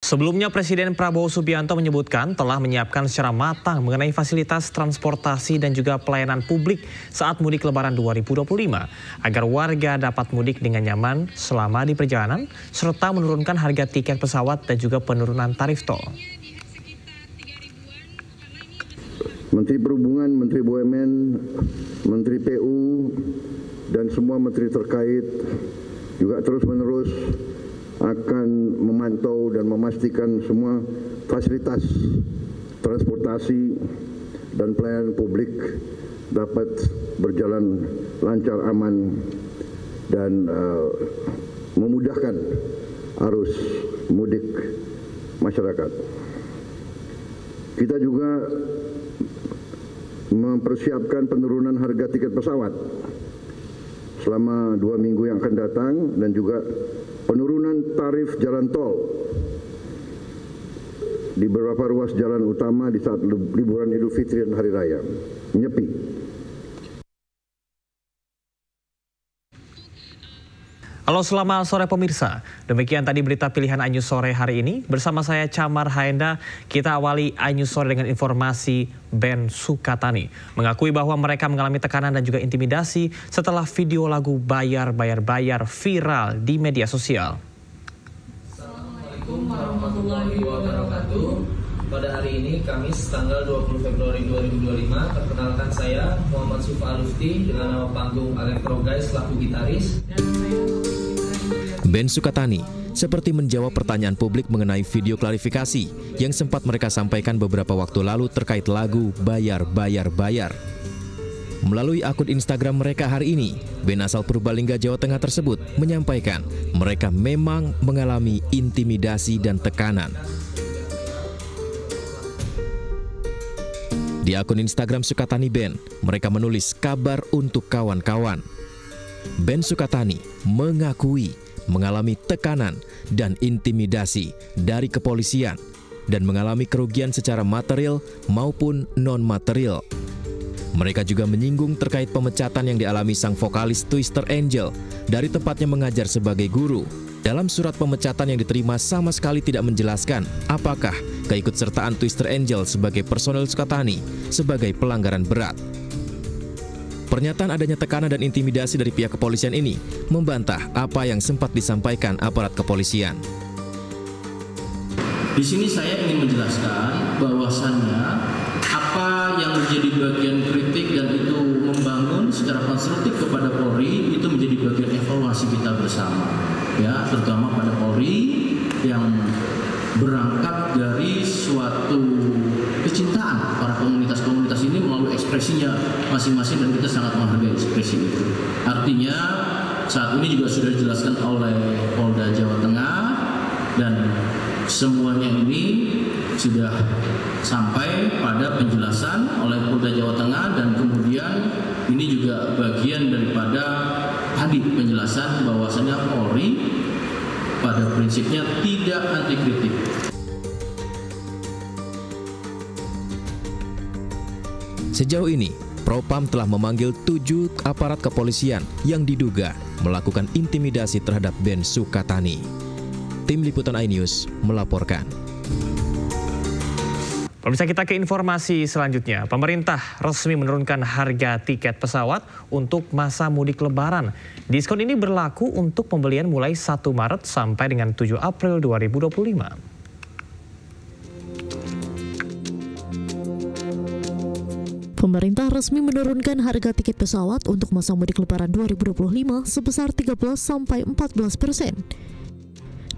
Sebelumnya Presiden Prabowo Subianto menyebutkan telah menyiapkan secara matang mengenai fasilitas transportasi dan juga pelayanan publik saat mudik Lebaran 2025 agar warga dapat mudik dengan nyaman selama di perjalanan serta menurunkan harga tiket pesawat dan juga penurunan tarif tol. Menteri Perhubungan, Menteri BUMN, Menteri PU, dan semua menteri terkait juga terus-menerus akan memantau dan memastikan semua fasilitas transportasi dan pelayanan publik dapat berjalan lancar, aman, dan memudahkan arus mudik masyarakat. Kita juga mempersiapkan penurunan harga tiket pesawat selama 2 minggu yang akan datang dan juga penurunan tarif jalan tol di beberapa ruas jalan utama di saat liburan Idul Fitri dan Hari Raya. Nyepi. Halo, selamat sore pemirsa. Demikian tadi berita pilihan Ainus Sore hari ini. Bersama saya Camar Haenda, kita awali Ainus Sore dengan informasi Ben Sukatani. Mengakui bahwa mereka mengalami tekanan dan juga intimidasi setelah video lagu Bayar viral di media sosial. Assalamualaikum warahmatullahi wabarakatuh. Pada hari ini, Kamis tanggal 20 Februari 2025, perkenalkan saya Muhammad Sufa Alufti dengan nama panggung Electro Guys selaku gitaris. Ben Sukatani seperti menjawab pertanyaan publik mengenai video klarifikasi yang sempat mereka sampaikan beberapa waktu lalu terkait lagu Bayar. Melalui akun Instagram mereka hari ini, band asal Purbalingga, Jawa Tengah tersebut menyampaikan mereka memang mengalami intimidasi dan tekanan. Di akun Instagram Sukatani Band, mereka menulis kabar untuk kawan-kawan. Ben Sukatani mengakui mengalami tekanan dan intimidasi dari kepolisian dan mengalami kerugian secara material maupun non-material. Mereka juga menyinggung terkait pemecatan yang dialami sang vokalis Twister Angel dari tempatnya mengajar sebagai guru. Dalam surat pemecatan yang diterima sama sekali tidak menjelaskan apakah keikutsertaan Twister Angel sebagai personel Sukatani sebagai pelanggaran berat. Pernyataan adanya tekanan dan intimidasi dari pihak kepolisian ini membantah apa yang sempat disampaikan aparat kepolisian. Di sini saya ingin menjelaskan bahwasannya apa yang menjadi bagian kritik dan itu membangun secara konstruktif kepada Polri itu menjadi bagian evaluasi kita bersama, ya, terutama pada Polri yang berangkat dari suatu kecintaan para komunitas-komunitas ini melalui ekspresinya masing-masing dan kita sangat menghargai ekspresi itu. Artinya saat ini juga sudah dijelaskan oleh Polda Jawa Tengah dan semuanya ini sudah sampai pada penjelasan oleh Polda Jawa Tengah dan kemudian ini juga bagian daripada tadi penjelasan bahwasannya Polri pada prinsipnya tidak anti kritik. Sejauh ini, Propam telah memanggil 7 aparat kepolisian yang diduga melakukan intimidasi terhadap Ben Sukatani. Tim Liputan iNews melaporkan. Pemirsa, kita ke informasi selanjutnya. Pemerintah resmi menurunkan harga tiket pesawat untuk masa mudik Lebaran. Diskon ini berlaku untuk pembelian mulai 1 Maret sampai dengan 7 April 2025. Pemerintah resmi menurunkan harga tiket pesawat untuk masa mudik Lebaran 2025 sebesar 13–14%.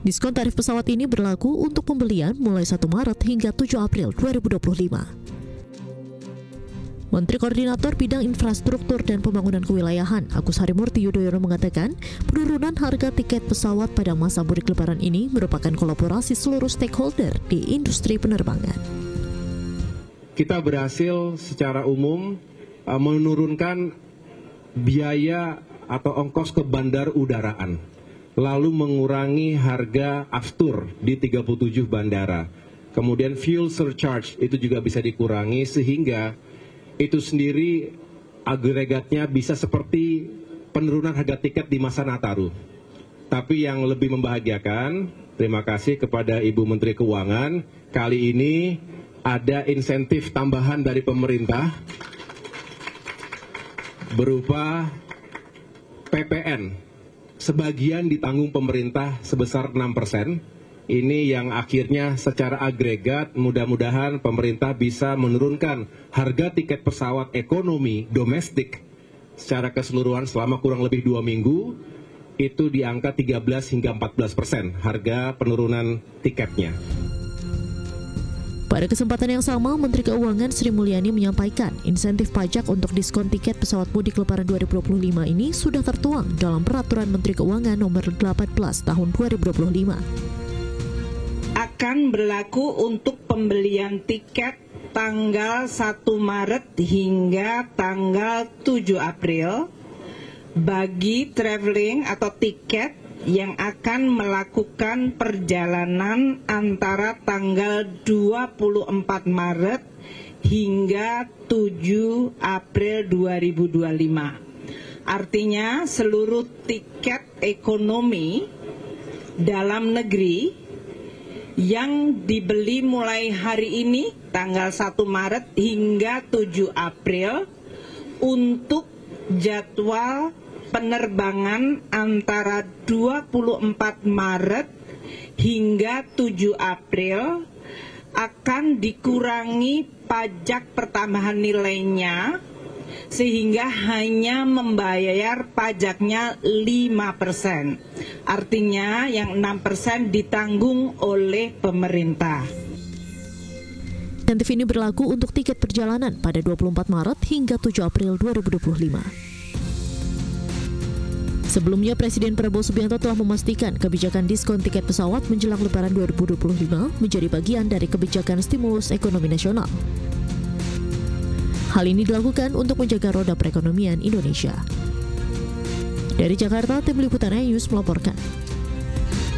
Diskon tarif pesawat ini berlaku untuk pembelian mulai 1 Maret hingga 7 April 2025. Menteri Koordinator Bidang Infrastruktur dan Pembangunan Kewilayahan Agus Harimurti Yudhoyono mengatakan penurunan harga tiket pesawat pada masa mudik Lebaran ini merupakan kolaborasi seluruh stakeholder di industri penerbangan. Kita berhasil secara umum menurunkan biaya atau ongkos ke bandar udaraan, lalu mengurangi harga aftur di 37 bandara. Kemudian fuel surcharge itu juga bisa dikurangi sehingga itu sendiri agregatnya bisa seperti penurunan harga tiket di masa Nataru. Tapi yang lebih membahagiakan, terima kasih kepada Ibu Menteri Keuangan, kali ini ada insentif tambahan dari pemerintah berupa PPN. Sebagian ditanggung pemerintah sebesar 6%. Ini yang akhirnya secara agregat mudah-mudahan pemerintah bisa menurunkan harga tiket pesawat ekonomi domestik secara keseluruhan selama kurang lebih 2 minggu. Itu di angka 13 hingga 14% harga penurunan tiketnya. Pada kesempatan yang sama, Menteri Keuangan Sri Mulyani menyampaikan insentif pajak untuk diskon tiket pesawat mudik Lebaran 2025 ini sudah tertuang dalam Peraturan Menteri Keuangan Nomor 18 Tahun 2025. Akan berlaku untuk pembelian tiket tanggal 1 Maret hingga tanggal 7 April bagi traveling atau tiket yang akan melakukan perjalanan antara tanggal 24 Maret hingga 7 April 2025. Artinya seluruh tiket ekonomi dalam negeri yang dibeli mulai hari ini tanggal 1 Maret hingga 7 April untuk jadwal penerbangan antara 24 Maret hingga 7 April akan dikurangi pajak pertambahan nilainya sehingga hanya membayar pajaknya 5%. Artinya yang 6% ditanggung oleh pemerintah. Insentif ini berlaku untuk tiket perjalanan pada 24 Maret hingga 7 April 2025. Sebelumnya, Presiden Prabowo Subianto telah memastikan kebijakan diskon tiket pesawat menjelang Lebaran 2025 menjadi bagian dari kebijakan stimulus ekonomi nasional. Hal ini dilakukan untuk menjaga roda perekonomian Indonesia. Dari Jakarta, Tim Liputan iNews melaporkan.